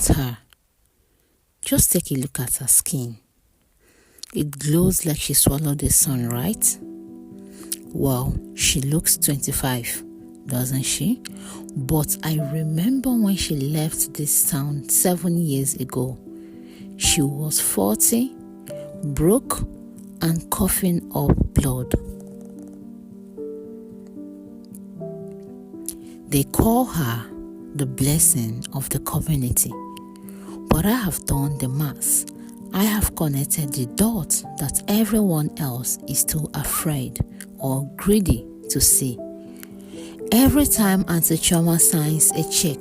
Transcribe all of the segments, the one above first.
at her. Just take a look at her skin. It glows like she swallowed the sun, right? Well, she looks 25, doesn't she? But I remember when she left this town 7 years ago. She was 40, broke, and coughing up blood. They call her the blessing of the community. But I have done the maths. I have connected the dots that everyone else is too afraid or greedy to see. Every time Auntie Chioma signs a check,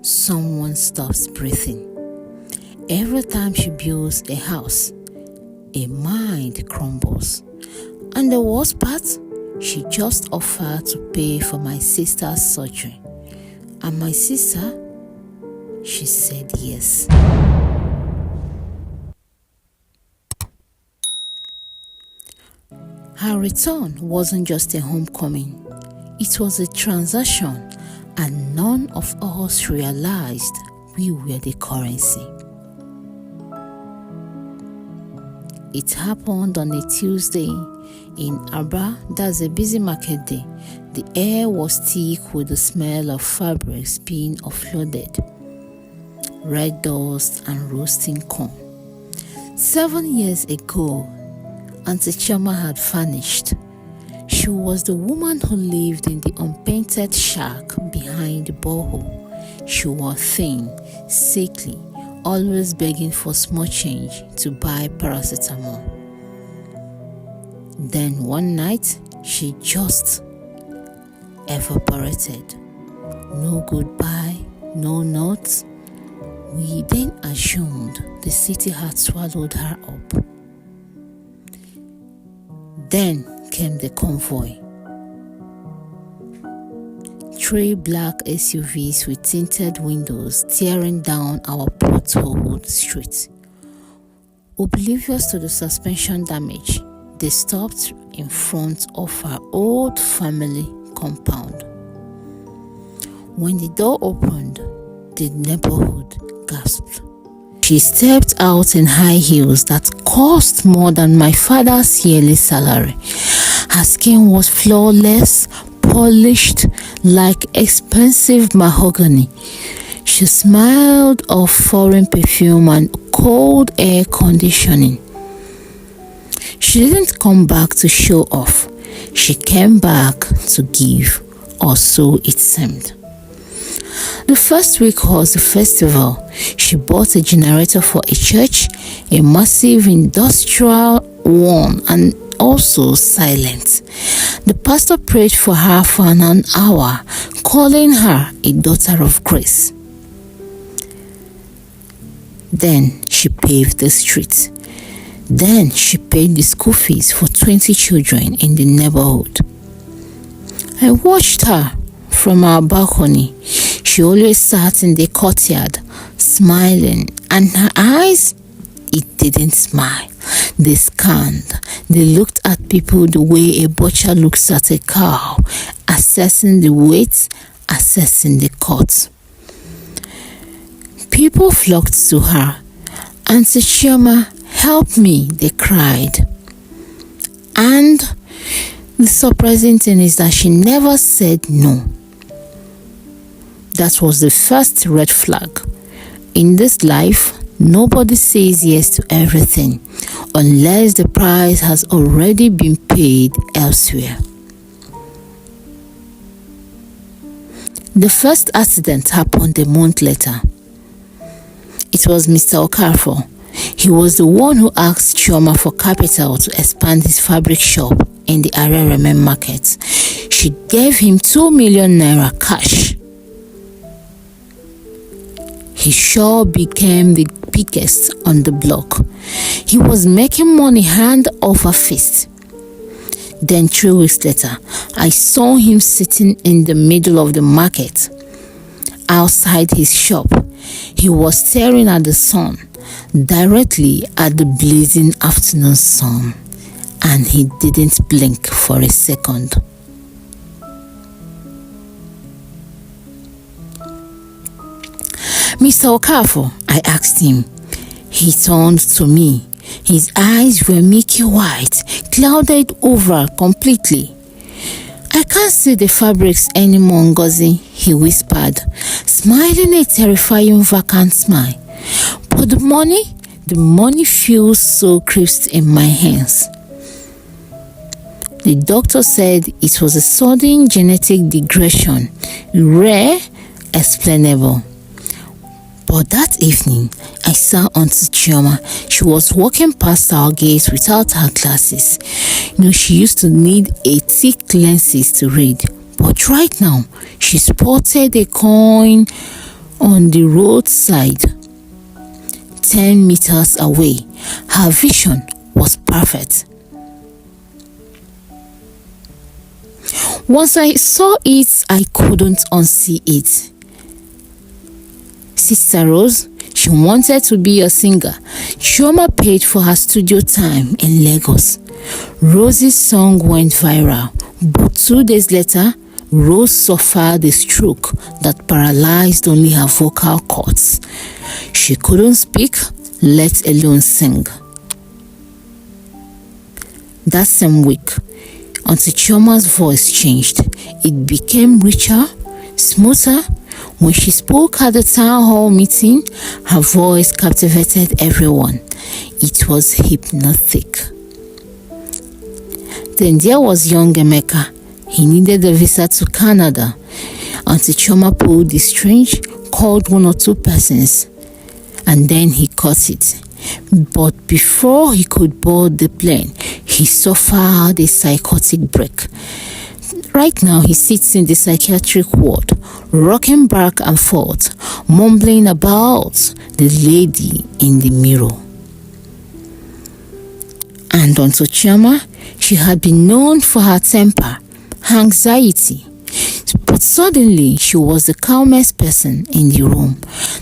someone stops breathing. Every time she builds a house, a mind crumbles. And the worst part, she just offered to pay for my sister's surgery. And my sister, she said yes. Her return wasn't just a homecoming. It was a transaction, and none of us realized we were the currency. It happened on a Tuesday in Aba. That's a busy market day. The air was thick with the smell of fabrics being offloaded, red dust, and roasting corn. 7 years ago, Auntie Chioma had vanished. She was the woman who lived in the unpainted shack behind the borehole. She was thin, sickly, always begging for small change to buy paracetamol. Then one night, she just evaporated. No goodbye, no notes. We then assumed the city had swallowed her up. Then came the convoy. 3 black SUVs with tinted windows tearing down our potholed street. Oblivious to the suspension damage, they stopped in front of our old family compound. When the door opened, the neighborhood gasped. She stepped out in high heels that cost more than my father's yearly salary. Her skin was flawless, polished like expensive mahogany. She smelled of foreign perfume and cold air conditioning. She didn't come back to show off. She came back to give, or so it seemed. The first week was the festival. She bought a generator for a church, a massive industrial one, and also silent. The pastor prayed for her for an hour, calling her a daughter of grace. Then she paved the streets. Then she paid the school fees for 20 children in the neighborhood. I watched her from our balcony. She always sat in the courtyard, smiling, and her eyes, it didn't smile. They scanned. They looked at people the way a butcher looks at a cow, assessing the weight, assessing the cut. People flocked to her. Auntie Chioma, help me, they cried. And the surprising thing is that she never said no. That was the first red flag. In this life, nobody says yes to everything unless the price has already been paid elsewhere. The first accident happened a month later. It was Mr. Okafor. He was the one who asked Chioma for capital to expand his fabric shop in the Arere main market. She gave him 2 million naira cash. He sure became the biggest on the block. He was making money hand over fist. Then 3 weeks later, I saw him sitting in the middle of the market. Outside his shop, he was staring at the sun, directly at the blazing afternoon sun, and he didn't blink for a second. "Mr. Okafor," I asked him. He turned to me. His eyes were milky white, clouded over completely. "I can't see the fabrics anymore, Ngozi," he whispered, smiling a terrifying vacant smile. "But the money feels so crisp in my hands." The doctor said it was a sudden genetic degradation, rare, explainable. But that evening, I saw Auntie Chioma. She was walking past our gate without her glasses. She used to need a thick lenses to read. But right now, she spotted a coin on the roadside, 10 meters away. Her vision was perfect. Once I saw it, I couldn't unsee it. Sister Rose, she wanted to be a singer. Chioma paid for her studio time in Lagos. Rose's song went viral, but 2 days later, Rose suffered a stroke that paralyzed only her vocal cords. She couldn't speak, let alone sing. That same week, Auntie Chioma's voice changed. It became richer, smoother. When she spoke at the town hall meeting, her voice captivated everyone. It was hypnotic. Then there was young Emeka. He needed a visa to Canada. Auntie Chioma pulled the string, called 1 or 2 persons, and then he caught it. But before he could board the plane, he suffered a psychotic break. Right now, he sits in the psychiatric ward, rocking back and forth, mumbling about the lady in the mirror. And Auntie Chioma, she had been known for her temper, her anxiety. But suddenly, she was the calmest person in the room.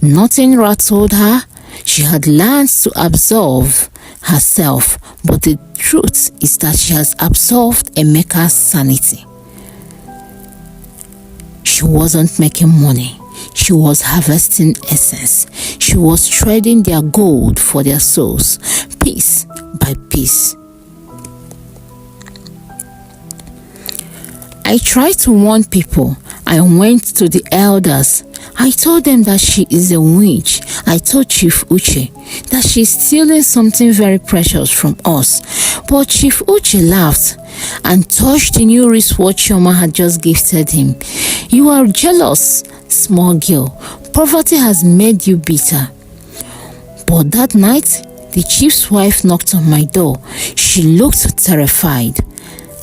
Nothing rattled her. She had learned to absolve herself, but the truth is that she has absolved Emeka's sanity. She wasn't making money. She was harvesting essence. She was trading their gold for their souls, piece by piece. I tried to warn people. I went to the elders. I told them that she is a witch. I told Chief Uche that she's stealing something very precious from us. But Chief Uche laughed and touched the new wristwatch Chioma had just gifted him. "You are jealous, small girl. Poverty has made you bitter." But that night, the chief's wife knocked on my door. She looked terrified.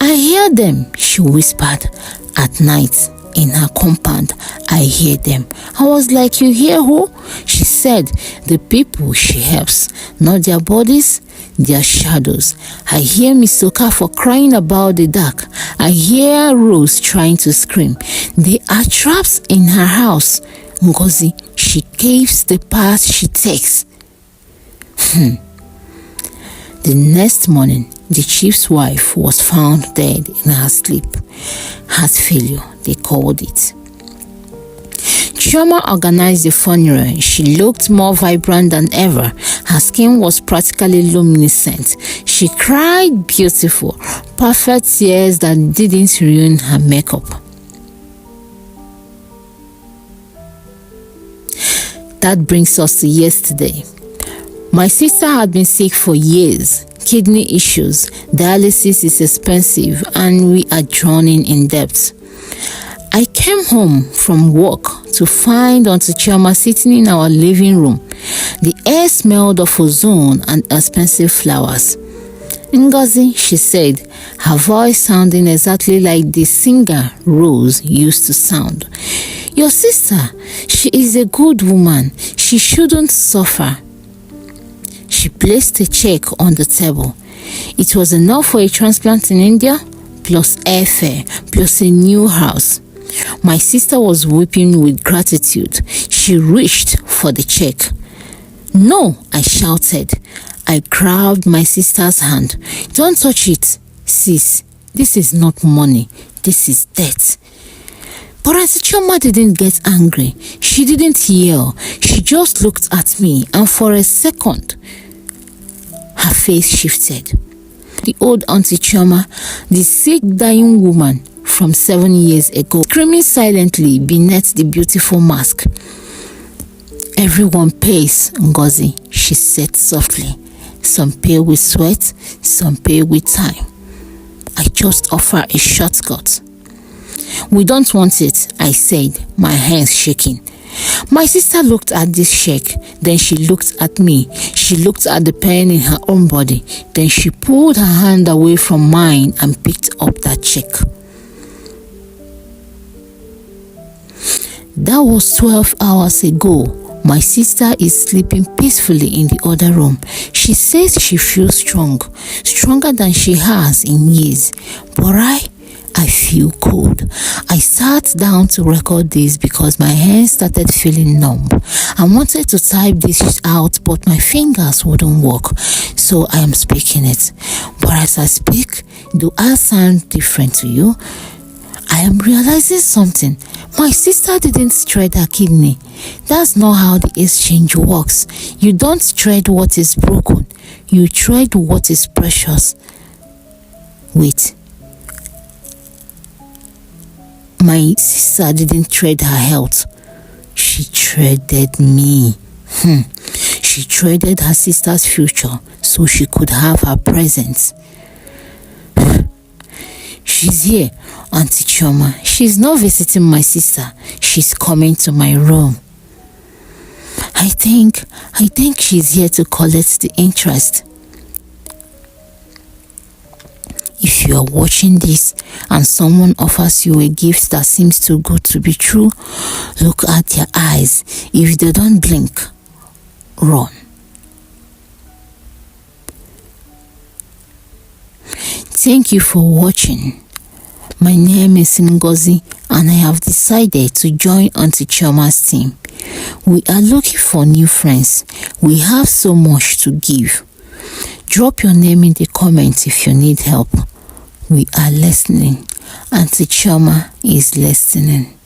"I hear them," she whispered. "At night, in her compound, I hear them." I was like, "You hear who?" She said, "The people she helps, not their bodies, their shadows. I hear Miss Okafor crying about the dark. I hear Rose trying to scream. They are traps in her house. Ngozi, she caves the path she takes." The next morning, the chief's wife was found dead in her sleep. Heart failure, they called it. Chioma organized the funeral. She looked more vibrant than ever. Her skin was practically luminescent. She cried beautiful, perfect tears that didn't ruin her makeup. That brings us to yesterday. My sister had been sick for years. Kidney issues, dialysis is expensive, and we are drowning in debt. I came home from work to find Auntie Chioma sitting in our living room. The air smelled of ozone and expensive flowers. "Ngozi," she said, her voice sounding exactly like the singer Rose used to sound. "Your sister, she is a good woman. She shouldn't suffer." She placed a check on the table. It was enough for a transplant in India, plus airfare, plus a new house. My sister was weeping with gratitude. She reached for the check. "No," I shouted. I grabbed my sister's hand. "Don't touch it, sis. This is not money. This is debt." But Auntie Chioma didn't get angry. She didn't yell. She just looked at me, and for a second, her face shifted. The old Auntie Chioma, the sick dying woman from 7 years ago, screaming silently beneath the beautiful mask. "Everyone pays, Ngozi," she said softly. "Some pay with sweat, some pay with time. I just offer a shortcut." "We don't want it," I said, my hands shaking. My sister looked at this shake, then she looked at me. She looked at the pain in her own body, then she pulled her hand away from mine and picked up that check. That was 12 hours ago. My sister is sleeping peacefully in the other room. She says she feels strong, stronger than she has in years. But I feel cold. I sat down to record this because my hands started feeling numb. I wanted to type this out, but my fingers wouldn't work, so I am speaking it. But as I speak, do I sound different to you? I am realizing something. My sister didn't shred her kidney. That's not how the exchange works. You don't trade what is broken. You trade what is precious. Wait. My sister didn't trade her health. She traded me. She traded her sister's future so she could have her present. She's here, Auntie Chioma. She's not visiting my sister. She's coming to my room. I think she's here to collect the interest. If you are watching this and someone offers you a gift that seems too good to be true, look at their eyes. If they don't blink, run. Thank you for watching. My name is Ngozi and I have decided to join Auntie Chioma's team. We are looking for new friends. We have so much to give. Drop your name in the comments if you need help. We are listening. Auntie Chioma is listening.